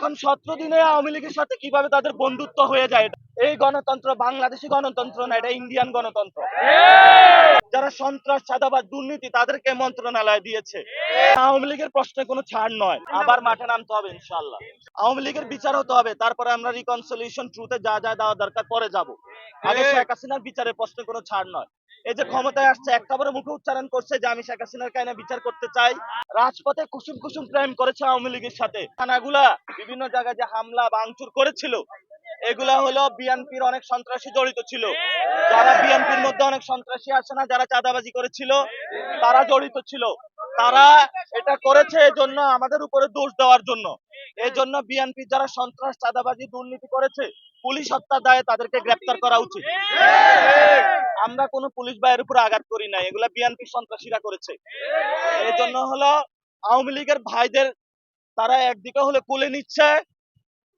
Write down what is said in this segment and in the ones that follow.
এখন 17 দিনে আওয়ামী লীগের সাথে কিভাবে তাদের বন্ধুত্ব হয়ে যায়, এই গণতন্ত্র বাংলাদেশি গণতন্ত্র না, এটা ইন্ডিয়ান গণতন্ত্র। যারা সন্ত্রাস, চাঁদাবাজ, দুর্নীতি তাদেরকে মন্ত্রণালয় দিয়েছে। আওয়ামী লীগের প্রশ্নে কোনো ছাড় নয়, আবার মাঠে নামতে হবে ইনশাআল্লাহ। আওয়ামী লীগের বিচার হতে হবে, তারপরে আমরা রিকনসিলিয়েশন ট্রুথে যা যা দেওয়া দরকার পরে যাব। আগে শেখ হাসিনার বিচারের প্রশ্নে কোনো ছাড় নয়। এই যে ক্ষমতায় আসছে, একটা বড় মুখে উচ্চারণ করছে যে আমি শেখ হাসিনার কাহিনী বিচার করতে চাই। রাজপথে কুসুম কুসুম প্রেম করেছে আওয়ামী লীগের সাথে। থানাগুলা বিভিন্ন জায়গায় যে হামলা ভাঙচুর করেছিল, এগুলা হলো বিএনপির অনেক সন্ত্রাসী জড়িত ছিল। যারা বিএনপির মধ্যে অনেক সন্ত্রাসী আছে না, যারা চাঁদাবাজি করেছিল, তারা জড়িত ছিল। তারা এটা করেছে এজন্য আমাদের উপরে দোষ দেওয়ার জন্য। এই জন্য বিএনপি যারা সন্ত্রাস, চাঁদাবাজি, দুর্নীতি করেছে, পুলিশ হত্যার দায়ে তাদেরকে গ্রেপ্তার করা উচিত। আমরা কোনো পুলিশ ভাইয়ের উপর আঘাত করি না, এগুলা বিএনপি সন্ত্রাসীরা করেছে। এই জন্য হলো আওয়ামী লীগের ভাইদের তারা একদিকে হলে কোলে নিচ্ছে,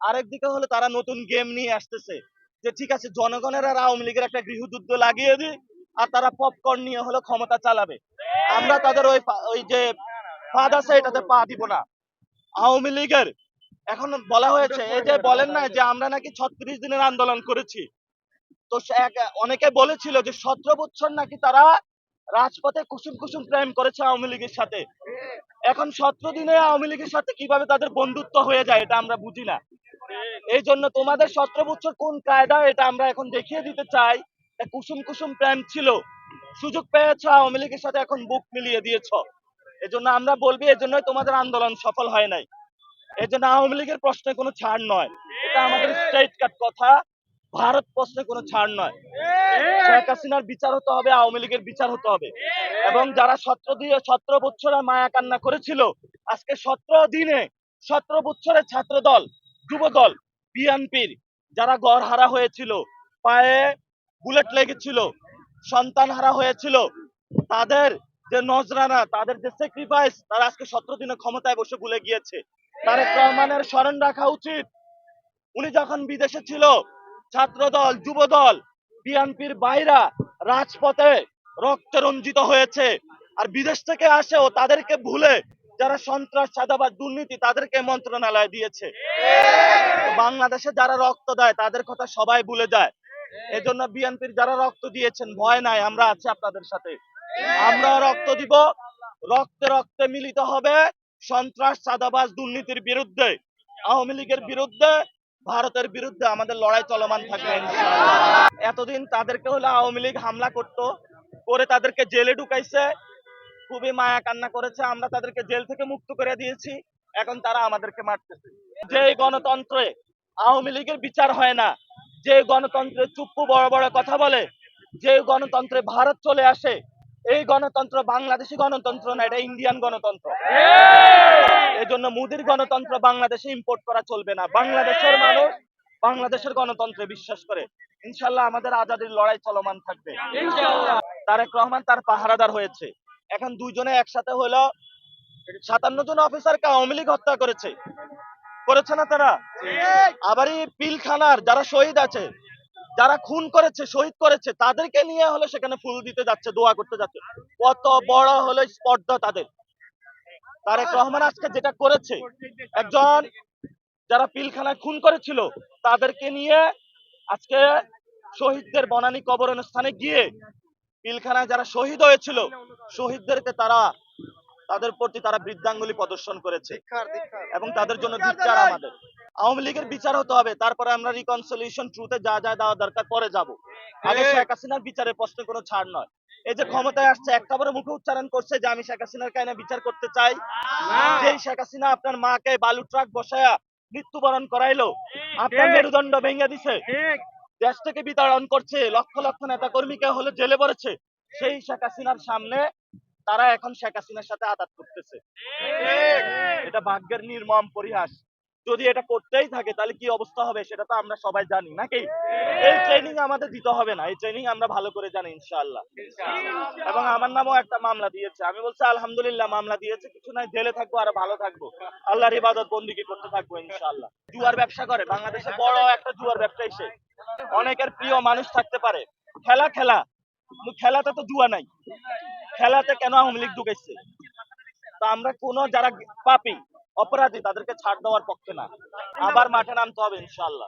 আরেকদিকে হলে তারা নতুন গেম নিয়ে আসতেছে যে ঠিক আছে জনগণের আর আওয়ামী লীগের একটা গৃহযুদ্ধ লাগিয়ে দিই, আর তারা পপকর্ন নিয়ে হলো ক্ষমতা চালাবে। আমরা তাদের ওই যে ফাঁদ আছে এটাতে পা দিব না। আওয়ামী লীগের এখন বলা হয়েছে, এই যে বলেন না যে আমরা নাকি 36 দিনের আন্দোলন করেছি, তো অনেকে বলেছিল যে 17 বছর নাকি তারা রাজপথে কুসুম কুসুম প্রেম করেছে আওয়ামী লীগের সাথে। এখন 17 দিনে আওয়ামী লীগের সাথে কিভাবে তাদের বন্ধুত্ব হয়ে যায় এটা আমরা বুঝি না। এই জন্য তোমাদের 17 বছর কোন কায়দা এটা আমরা এখন দেখিয়ে দিতে চাই। কুসুম কুসুম প্রেম ছিল, সুযোগ পেয়েছ আওয়ামী লীগের সাথে এখন বুক মিলিয়ে দিয়েছ। এজন্য আমরা বলবি এজন্যই তোমাদের আন্দোলন সফল হয় নাই। এজন্য আওয়ামী লীগের প্রশ্নে কোনো ছাড় নয়, এটা আমাদের স্ট্রেট কাট কথা। ভারত প্রশ্নে কোনো ছাড় নয়। শেখ হাসিনার বিচার হতে হবে, আওয়ামী লীগের বিচার হতে হবে। এবং যারা 17 বছর মায়া কান্না করেছিল, আজকে 17 দিনে 17 বছরের ছাত্র দল, যুব দল, বিএনপির যারা ঘর হারা হয়েছিল, পায়ে বুলেট লেগেছিল, সন্তান হারা হয়েছিল, তাদের যে নজরানা, তাদের যে স্যাক্রিফাইস, তারা আজকে 17 দিনে ক্ষমতায় বসে ভুলে গিয়েছে। তারেক রহমানের স্মরণ রাখা উচিত। উনি যখন বিদেশে ছিল, ছাত্র দল, যুব দল, বিএনপির বাইরা রাজপথে রক্তে রঞ্জিত হয়েছে। আর বিদেশ থেকে আসেও তাদেরকে ভুলে যারা সন্ত্রাস, চাঁদাবাজ, দুর্নীতি তাদেরকে মন্ত্রণালয় দিয়েছে। বাংলাদেশে যারা রক্ত দেয় তাদের কথা সবাই ভুলে যায়। এজন্য বিএনপির যারা রক্ত দিয়েছেন, ভয় নাই, আমরা আছি আপনাদের সাথে। আমরা রক্ত দিব, রক্তে রক্তে মিলিত হবে সন্ত্রাস, চাঁদাবাজ, দুর্নীতির বিরুদ্ধে, আওয়ামী লীগের বিরুদ্ধে, ভারতের বিরুদ্ধে আমাদের লড়াই চলমান থাকবে ইনশাআল্লাহ। এতদিন তাদেরকে হলো আওয়ামী লীগ হামলা করতো, করে তাদেরকে জেলে ঢুকাইছে, খুবই মায়া কান্না করেছে, আমরা তাদেরকে জেল থেকে মুক্ত করে দিয়েছি, এখন তারা আমাদেরকে মারতেছে। যে গণতন্ত্রে আওয়ামী লীগের বিচার হয় না, যে গণতন্ত্রে চুপ্পু বড় বড় কথা বলে, যে গণতন্ত্রে ভারত চলে আসে, এই গণতন্ত্র বাংলাদেশি গণতন্ত্র না, এটা ইন্ডিয়ান গণতন্ত্র। এই জন্য মোদির গণতন্ত্র বাংলাদেশে ইম্পোর্ট করা চলবে না। বাংলাদেশের মানুষ বাংলাদেশের গণতন্ত্রে বিশ্বাস করে। ইনশাল্লাহ আমাদের আজাদির লড়াই চলমান থাকবে। তারেক রহমান তার পাহারাদার হয়েছে, এখন দুইজনে একসাথে হলো 57 জন অফিসারকে আওয়ামী লীগ হত্যা করেছে না তারা? আবার এই পিলখানার যারা শহীদ আছে, যারা খুন করেছে, শহীদ করেছে, তাদেরকে নিয়ে হলো সেখানে ফুল দিতে যাচ্ছে, দোয়া করতে যাচ্ছে। কত বড় হলো স্পর্ধা তাদের। তারেক রহমান আজকে যেটা করেছে, একজন যারা পিলখানায় খুন করেছিল তাদেরকে নিয়ে আজকে শহীদদের বনানী কবর স্থানে গিয়ে পিলখানায় যারা শহীদ হয়েছিল শহীদদেরকে তাদের প্রতি তারা বৃদ্ধাঙ্গুলি প্রদর্শন করেছে, এবং তাদের জন্য ধিক্কার আমাদের। আওয়ামী লীগের বিচার হতে হবে, তারপরে আমরা রিকনসিলিয়েশন ট্রুথে যা যা দেওয়া দরকার পরে যাব। আগে শেখ হাসিনার বিচারের প্রশ্নে কোনো ছাড় নয়। এই যে ক্ষমতায় আসছে, একটা বড় মুখে উচ্চারণ করছে যে আমি শেখ হাসিনার কাহিনী বিচার করতে চাই। যেই শেখ হাসিনা আপনার মাকে বালু ট্রাক বসায়া মৃত্যুবরণ করাইলো, আপনার মেরুদণ্ড ভেঙে দিছে, দেশ থেকে বিতাড়ন করছে, লক্ষ লক্ষ নেতা কর্মীকে হলে জেলে পড়েছে, সেই শেখ হাসিনার সামনে তারা এখন শেখ হাসিনার সাথে আঘাত করতেছে। এটা ভাগ্যের নির্মম পরিহাস। যদি এটা করতেই থাকে তাহলে কি অবস্থা হবে সেটা তো আমরা সবাই জানি নাকি? এই ট্রেনিং আমাদের দিতে হবে না, এই ট্রেনিং আমরা ভালো করে জানি ইনশাআল্লাহ। এবং আমার নামও একটা মামলা দিয়েছে, আমি বলছি আলহামদুলিল্লাহ, মামলা দিয়েছে, কিছু নাই, জেলে থাকবো আর ভালো থাকবো, আল্লাহর ইবাদত বন্দিগি করতে থাকবো ইনশাআল্লাহ। জুয়ার ব্যবসা করে, বাংলাদেশে বড় একটা জুয়ার ব্যবসায়ী সে। অনেকের প্রিয় মানুষ থাকতে পারে, খেলাতে তো জুয়া নাই, খেলাতে কেন আওয়ামী লীগ ঢুকেছে? তো আমরা কোন যারা পাপী অপরাধী তাদেরকে ছাড় দেওয়ার পক্ষে না, আবার মাঠে নামতে হবে ইনশাআল্লাহ।